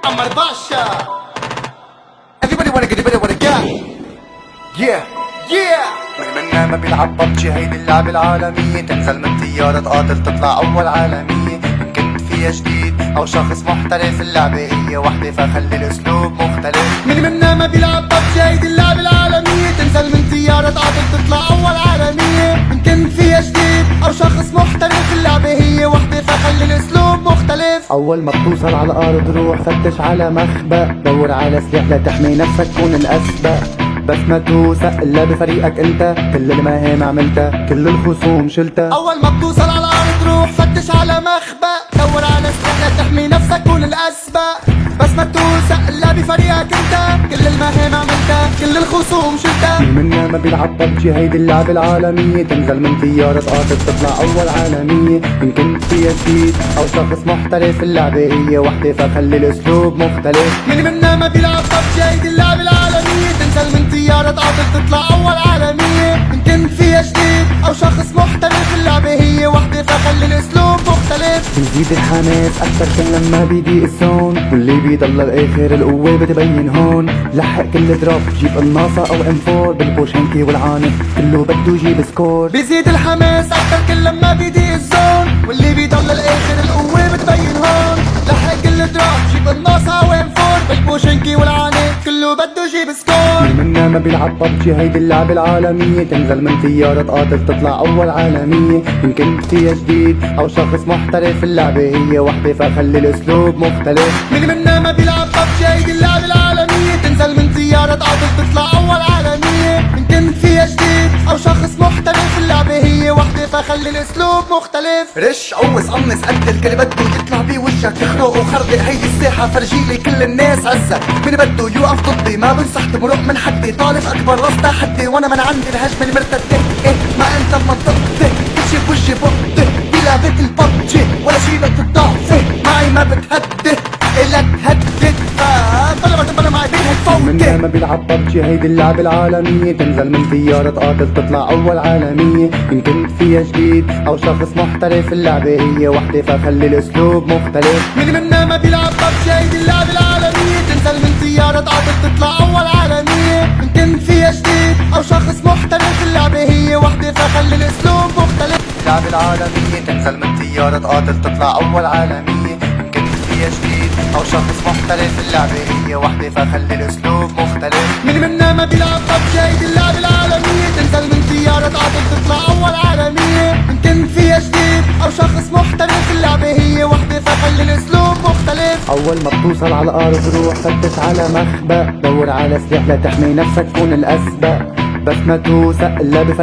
عمر باشا. Everybody wanna get, everybody wanna get. Yeah yeah. منا ما بيلعب ببجي، هيدي اللعبة العالمية. تنزل من طيارة تقاتل تطلع أول عالمية. إن كنت فيها جديد أو شخص محترف، اللعبة هي وحدة فخلي الأسلوب مختلف. منا ما بيلعب ببجي، هيدي اللعبة العالمية. تنزل من طيارة تقاتل تطلع أول عالمية. إن كنت فيها جديد أو شخص محترف، اللعبة هي وحدة فخلي الأسلوب مختلف. أول ما بتوصل على الأرض روح فتش على مخبأ، دور على سلاح لتحمي نفسك كون الأسبق. بس ما توثق إلا بفريقك أنت، كل المهام عملتها كل الخصوم شلتها. أول ما بتوصل على الأرض روح فتش على مخبأ، دور على سلاح لتحمي نفسك كون الأسبق. بس ما توثق إلا بفريقك أنت، كل المهام عملتها كل الخصوم شلتها. منا ما بيلعب ببجي، هيدي اللعبة العالمية. تنزل من طيارة تقاتل تطلع أول عالمية. إن كنت فيها جديد أو شخص محترف، اللعبة هي وحدة فخلي الأسلوب مختلف. منا ما بيلعب ببجي، هيدي اللعبة العالمية. تنزل من طيارة تقاتل تطلع أول عالمية. إن كنت فيها جديد أو شخص محترف، اللعبة هي وحدة فخلي الأسلوب مختلف. بيزيد الحماس أكتر كل لما بيضيق الزون، واللي بيضل الآخر القوة بتبين هون. لحق كل دروب جيب قناصة أو M4، بالبوشنكي والعانق كله بده يجيب سكور. بيزيد الحماس أكتر كل لما بيضيق الزون، واللي بيضل الآخر القوة بتبين هون. لحق كل دروب جيب قناصة أو M4، بالبوشنكي والعانق كله بده يجيب سكور. منا ما بيلعب ببجي، هيدي اللعبة العالمية. تنزل من طيارة تقاتل تطلع أول عالمية. إن كنت فيها جديد أو شخص محترف، اللعبة هي وحدة فخلي الأسلوب مختلف. منا ما بيلعب ببجي، هيدي اللعبة العالمية. تنزل من طيارة تقاتل تطلع أول عالمية. إن كنت فيها جديد أو شخص محترف، اللعبة هي وحدة فخلي الأسلوب مختلف. رش قوس قمص قد اللي بده يطلع بوجهك، اخرق وخربق هيدي الساحة فرجيلي كل الناس عزة. مين بده يوقف ضدي ما بنصح تمرق من حدي، طالب أكبر راس تحدي وأنا من عندي الهجمة المرتدة. إيه ما أنت بمنطقتي كل شي بوجهي بقضي، بلعبة الببجي ولا شي لا تضعفي. معي ما بتهدي إلا تهدد، فبلا ما معي بينك فوتي. منا ما بيلعب ببجي، هيدي اللعبة العالمية. تنزل من طيارة تقاتل تطلع أول عالمية. إن كنت فيها جديد أو شخص محترف، اللعبة هي وحدة فخلي الأسلوب مختلف. منا ما بيلعب ببجي، هيدي اللعبة العالمية. تنزل من طيارة تقاتل تطلع أول عالمية. إن كنت فيها جديد أو شخص محترف، اللعبة هي وحدة فخلي الأسلوب مختلف. اللعبة العالمية. تنزل من طيارة تقاتل تطلع أول عالمية. إن كنت فيها جديد أو شخص محترف، اللعبة هي وحدة فخلي الأسلوب مختلف. منا ما بيلعب ببجي، هيدي اللعبة العالمية. تنزل من طيارة تقاتل تطلع أول عالمية. إن كنت فيها جديد أو شخص محترف، اللعبة هي وحدة فخلي الأسلوب مختلف. أول ما بتوصل على الأرض روح فتش على مخبأ، دور على سلاح لتحمي نفسك كون الأسبق. بس ما توثق إلا بفريقك